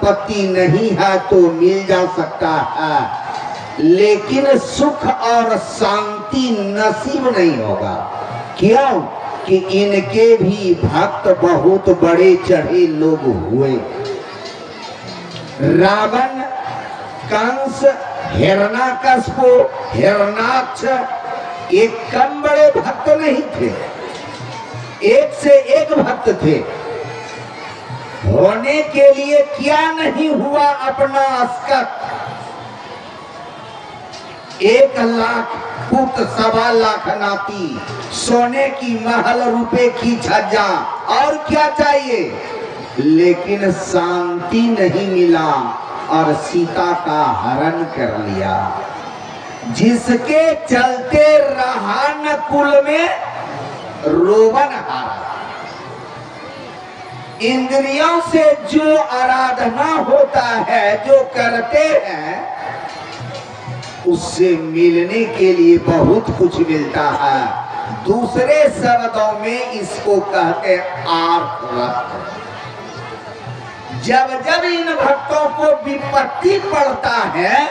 संपत्ति नहीं है तो मिल जा सकता है, लेकिन सुख और शांति नसीब नहीं होगा। क्यों कि इनके भी भक्त बहुत बड़े चढ़े लोग हुए। रावण, कंस, हिरण्याकश्यप, हिरण्याक्ष एक कम बड़े भक्त नहीं थे, एक से एक भक्त थे। होने के लिए क्या नहीं हुआ अपना अस्कत। 1 लाख पुत, 1.25 लाख नाती, सोने की महल, रुपए की छज्जा, और क्या चाहिए, लेकिन शांति नहीं मिला और सीता का हरण कर लिया, जिसके चलते रहा न कुल में रोवन हारा। इंद्रियों से जो आराधना होता है, जो करते हैं, उससे मिलने के लिए बहुत कुछ मिलता है। दूसरे शब्दों में इसको कहते आर्त। जब जब इन भक्तों को विपत्ति पड़ता है,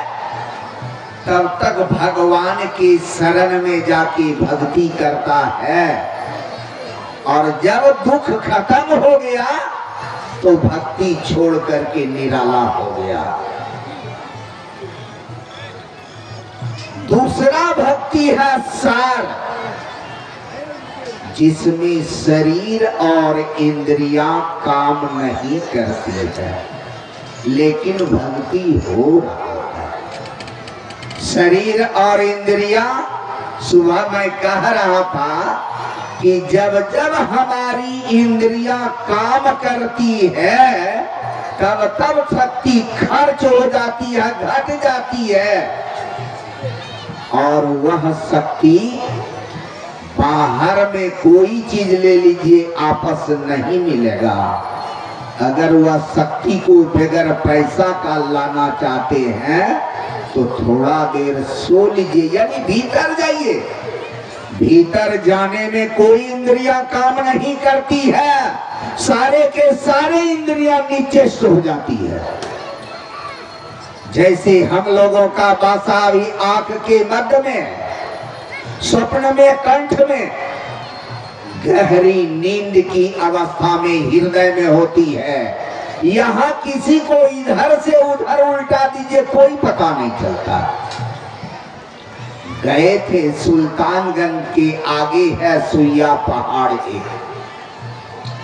तब तक भगवान के शरण में जाके भक्ति करता है, और जब दुख खत्म हो गया तो भक्ति छोड़ करके निराला हो गया। दूसरा भक्ति है सार, जिसमें शरीर और इंद्रियां काम नहीं करती है, लेकिन भक्ति हो रहा है। शरीर और इंद्रियां, सुबह मैं कह रहा था कि जब जब हमारी इंद्रियां काम करती है, तब तब शक्ति खर्च हो जाती है, घट जाती है, और वह शक्ति बाहर में कोई चीज ले लीजिए आपस नहीं मिलेगा। अगर वह शक्ति को बगैर पैसा का लाना चाहते हैं तो थोड़ा देर सो लीजिए, यानी भीतर जाइए। भीतर जाने में कोई इंद्रियां काम नहीं करती है, सारे के सारे इंद्रियां नीचे सो जाती है। जैसे हम लोगों का बासा भी आंख के मध्य में, स्वप्न में, कंठ में, गहरी नींद की अवस्था में हृदय में होती है। यहाँ किसी को इधर से उधर उल्टा दीजिए, कोई पता नहीं चलता। गए थे सुल्तानगंज के आगे है सुइया पहाड़ एक,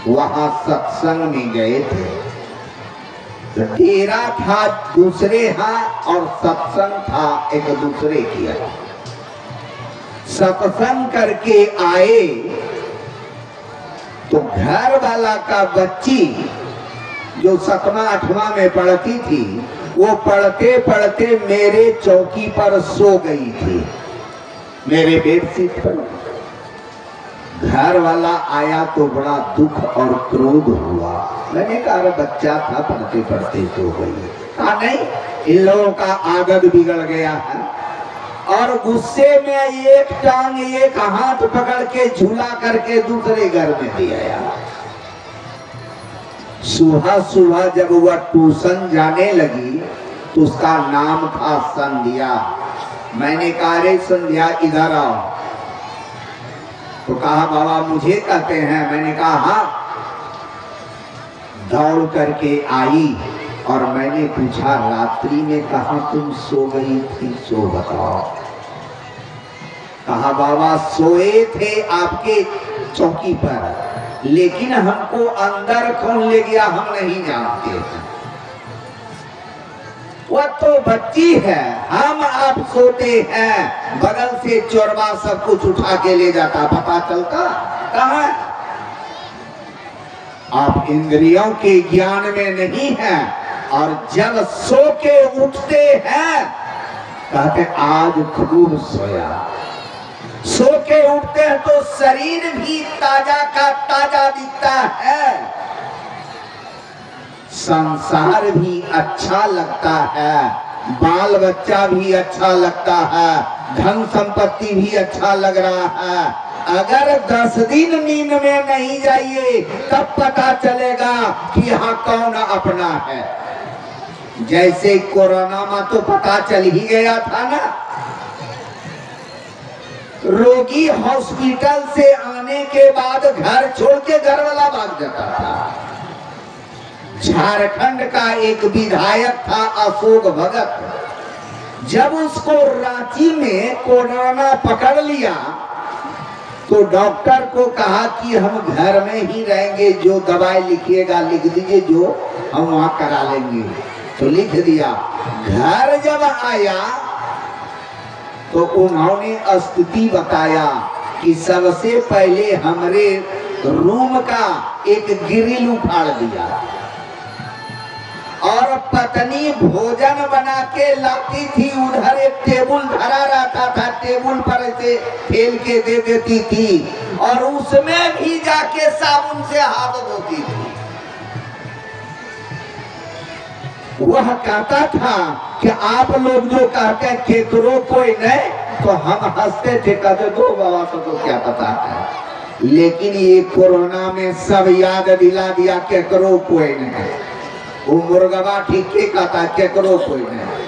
वहां सत्संग में गए थे। तो डेरा था दूसरे यहाँ और सत्संग था एक दूसरे की। सत्संग करके आए तो घर वाला का बच्ची जो 7वां 8वां में पढ़ती थी, वो पढ़ते पढ़ते मेरे चौकी पर सो गई थी, मेरे बेडशीट पर। घर वाला आया तो बड़ा दुख और क्रोध हुआ। मैंने कहा बच्चा था, पढ़ते पढ़ते सो गई। कहा नहीं, इन लोगों का आदत बिगड़ गया है। और गुस्से में एक टांग एक हाथ पकड़ के झूला करके दूसरे घर में ले आया। सुबह सुबह जब वह ट्यूशन जाने लगी तो उसका नाम था संध्या। मैंने कहा रे संध्या इधर आओ। तो कहा बाबा मुझे कहते हैं। मैंने कहा हाँ। दौड़ करके आई और मैंने पूछा रात्रि में कहा तुम सो गई थी, सो बताओ। कहा बाबा सोए थे आपके चौकी पर, लेकिन हमको अंदर कौन ले गया हम नहीं जानते। वह तो बच्ची है, हम आप सोते हैं, बगल से चोरवा सब कुछ उठा के ले जाता, पता चलता कहाँ। आप इंद्रियों के ज्ञान में नहीं हैं, और जब सो के उठते हैं कहते आज खूब सोया। सो के उठते हैं तो शरीर भी ताजा का ताजा दिखता है, संसार भी अच्छा लगता है, बाल बच्चा भी अच्छा लगता है, धन संपत्ति भी अच्छा लग रहा है। अगर 10 दिन नींद में नहीं जाइए तब पता चलेगा कि यहाँ कौन अपना है। जैसे कोरोना में तो पता चल ही गया था ना, रोगी हॉस्पिटल से आने के बाद घर छोड़ के घर वाला भाग जाता था। झारखंड का एक विधायक था अशोक भगत, जब उसको रांची में कोरोना पकड़ लिया तो डॉक्टर को कहा कि हम घर में ही रहेंगे, जो दवाई लिखिएगा लिख दीजिए, जो हम वहां करा लेंगे। तो लिख दिया। घर जब आया तो उन्होंने स्थिति बताया कि सबसे पहले हमारे रूम का एक ग्रिल उखाड़ दिया और पत्नी भोजन बना के लाती थी, उधर एक टेबल धरा रहता था, टेबल पर से फेल के दे देती थी और उसमें भी जाके साबुन से हाथ धोती थी। वह कहता था कि आप लोग जो कहते हैं केकरो कोई नहीं, तो हम हंसते थे, कहते दो बाबा तो क्या पता है। लेकिन ये कोरोना में सब याद दिला दिया केकरो कोई नहीं। वो मुर्गवा ठीक ही कहता केकरो कोई नहीं।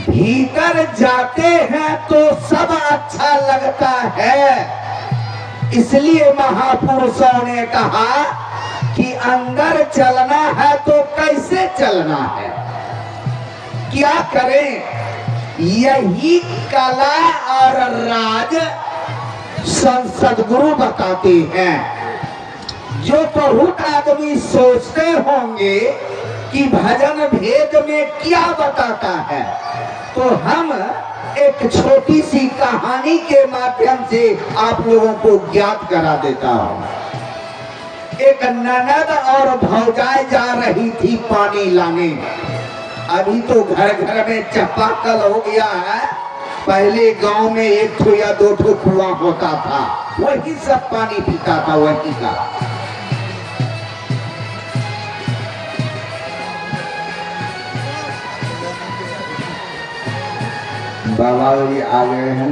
भीतर जाते हैं तो सब अच्छा लगता है, इसलिए महापुरुषों ने कहा कि अंदर चलना है तो कैसे चलना है, क्या करें। यही कला और राज संसद गुरु बताते हैं। जो बहुत आदमी सोचते होंगे कि भजन भेद में क्या बताता है, तो हम एक छोटी सी कहानी के माध्यम से आप लोगों को ज्ञात करा देता हूँ। एक ननद और भौजाई जा रही थी पानी लाने। अभी तो घर घर में चापाकल हो गया है, पहले गांव में एक ठो या दो ठो कुआं होता था, वही सब पानी पीता था वही का। बाबा जी आ गए हैं।